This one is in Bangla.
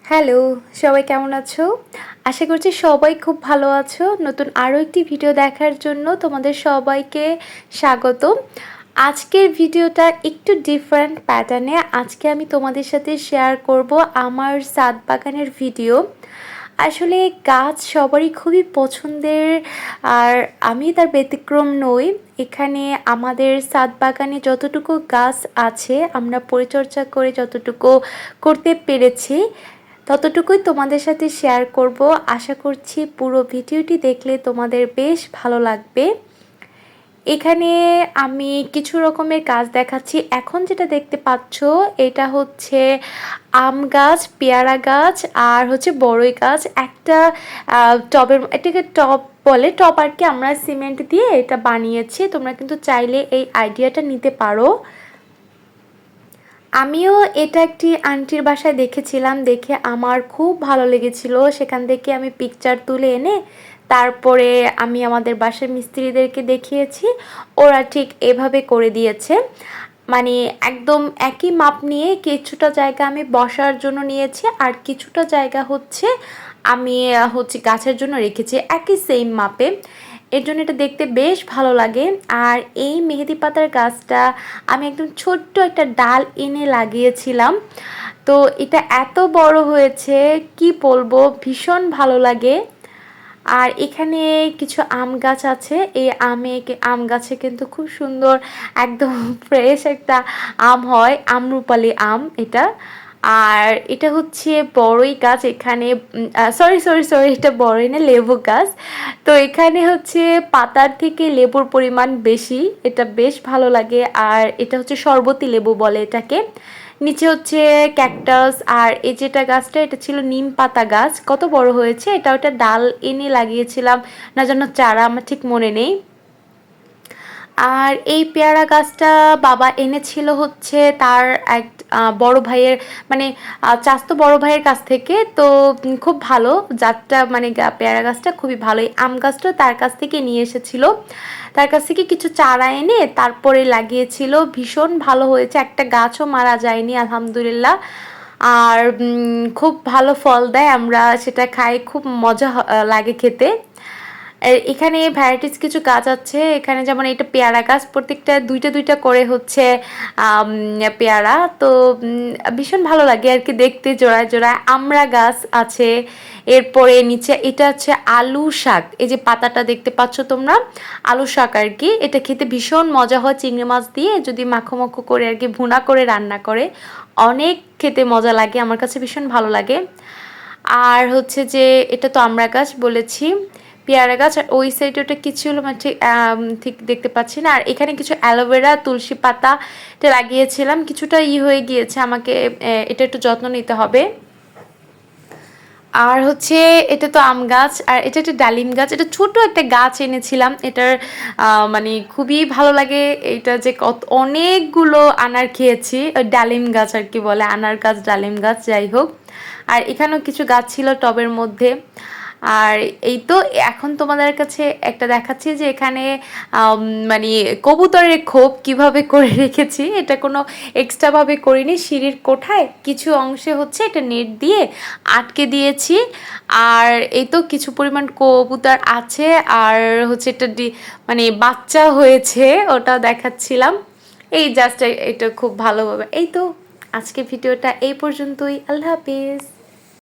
হ্যালো, সবাই কেমন আছো? আশা করছি সবাই খুব ভালো আছো। নতুন আরও একটি ভিডিও দেখার জন্য তোমাদের সবাইকে স্বাগতম। আজকের ভিডিওটা একটু ডিফারেন্ট প্যাটার্নে। আজকে আমি তোমাদের সাথে শেয়ার করব আমার ছাদ বাগানের ভিডিও। আসলে গাছ সবারই খুবই পছন্দের, আর আমি তার ব্যতিক্রম নই। এখানে আমাদের ছাদ বাগানে যতটুকু গাছ আছে আমরা পরিচর্যা করে যতটুকু করতে পেরেছি ততটুকুই তোমাদের সাথে শেয়ার করব। আশা করছি পুরো ভিডিওটি দেখলে তোমাদের বেশ ভালো লাগবে। এখানে আমি কিছু রকমের গাছ দেখাচ্ছি। এখন যেটা দেখতে পাচ্ছ এটা হচ্ছে আম গাছ, পেয়ারা গাছ আর হচ্ছে বড়ই গাছ। একটা টবের, এটাকে টব বলে, টব আর কি, আমরা সিমেন্ট দিয়ে এটা বানিয়েছি। তোমরা কিন্তু চাইলে এই আইডিয়াটা নিতে পারো। আমিও এটা একটি আন্টির বাসায় দেখেছিলাম, দেখে আমার খুব ভালো লেগেছিল। সেখান থেকে আমি পিকচার তুলে এনে তারপরে আমি আমাদের বাসার মিস্ত্রিদেরকে দেখিয়েছি, ওরা ঠিক এভাবে করে দিয়েছে। মানে একদম একই মাপ নিয়ে কিছুটা জায়গা আমি বসার জন্য নিয়েছি আর কিছুটা জায়গা হচ্ছে আমি গাছের জন্য রেখেছি একই সেম মাপে। এর জন্য এটা দেখতে বেশ ভালো লাগে। আর এই মেহেদি পাতার গাছটা আমি একদম ছোট্ট একটা ডাল এনে লাগিয়েছিলাম, তো এটা এত বড় হয়েছে কি বলবো, ভীষণ ভালো লাগে। আর এখানে কিছু আম গাছ আছে, এই আম গাছে কিন্তু খুব সুন্দর একদম ফ্রেশ একটা আম হয়, আমরুপালি আম এটা। আর এটা হচ্ছে বড়ই গাছ। এখানে সরি সরি সরি এটা বড়ই না, লেবু গাছ। তো এখানে হচ্ছে পাতার থেকে লেবুর পরিমাণ বেশি, এটা বেশ ভালো লাগে। আর এটা হচ্ছে শরবতী লেবু বলে এটাকে। নিচে হচ্ছে ক্যাকটাস। আর এই যেটা গাছটা, এটা ছিল নিম পাতা গাছ। কত বড় হয়েছে, এটা ওটা ডাল এনে লাগিয়েছিলাম, না যেন চারা, আমার ঠিক মনে নেই। আর এই পেয়ারা গাছটা বাবা এনেছিল হচ্ছে তার এক বড় ভাইয়ের, মানে চাস্তো বড় ভাইয়ের কাছ থেকে। তো খুব ভালো জাতটা, মানে পেয়ারা গাছটা খুবই ভালো। এই আম গাছটা তার কাছ থেকে নিয়ে এসেছিল, তার কাছ থেকে কিছু চারা এনে তারপরে লাগিয়েছিল। ভীষণ ভালো হয়েছে, একটা গাছও মারা যায়নি আলহামদুলিল্লাহ। আর খুব ভালো ফল দেয়, আমরা সেটা খাই, খুব মজা লাগে খেতে। এখানে ভ্যারাইটিস কিছু গাছ আছে। এখানে যেমন এটা পেয়ারা গাছ, প্রত্যেকটা দুইটা দুইটা করে হচ্ছে পেয়ারা। তো ভীষণ ভালো লাগে আর কি দেখতে, জোড়ায় জোড়ায়। আমড়া গাছ আছে। এরপরে নিচে এটা হচ্ছে আলু শাক, এই যে পাতাটা দেখতে পাচ্ছ তোমরা, আলু শাক আর কি। এটা খেতে ভীষণ মজা হয় চিংড়ি মাছ দিয়ে যদি মাখো মাখো করে আর কি ভুনা করে রান্না করে, অনেক খেতে মজা লাগে, আমার কাছে ভীষণ ভালো লাগে। আর হচ্ছে যে এটা তো আমড়া গাছ বলেছি, পেয়ারা গাছ। আর ওই সাইডে ওটা কিছু হলো মানে ঠিক দেখতে পাচ্ছি না। আর এখানে কিছু অ্যালোভেরা, তুলসী পাতা এটা লাগিয়েছিলাম, কিছুটা হয়ে গিয়েছে, আমাকে এটা একটু যত্ন নিতে হবে। আর হচ্ছে এটা তো আম গাছ, আর এটা একটা ডালিম গাছ। এটা ছোট একটা গাছ এনেছিলাম, এটার মানে খুবই ভালো লাগে। এটা যে অনেকগুলো আনার খেয়েছি, ডালিম গাছ আর কি বলে, আনার গাছ, ডালিম গাছ, যাই হোক। আর এখানেও কিছু গাছ ছিল টবের মধ্যে। আর এই তো এখন তোমাদের কাছে একটা দেখাচ্ছি যে এখানে মানে কবুতরের খোপ কিভাবে করে রেখেছি। এটা কোনো এক্সট্রাভাবে করিনি, সিঁড়ির কোঠায় কিছু অংশে হচ্ছে এটা নেট দিয়ে আটকে দিয়েছি। আর এই তো কিছু পরিমাণ কবুতর আছে, আর হচ্ছে এটা মানে বাচ্চা হয়েছে, ওটা দেখাচ্ছিলাম। এই জাস্ট এটা খুব ভালোভাবে। এই তো আজকে ভিডিওটা এই পর্যন্তই। আল্লাহ হাফিজ।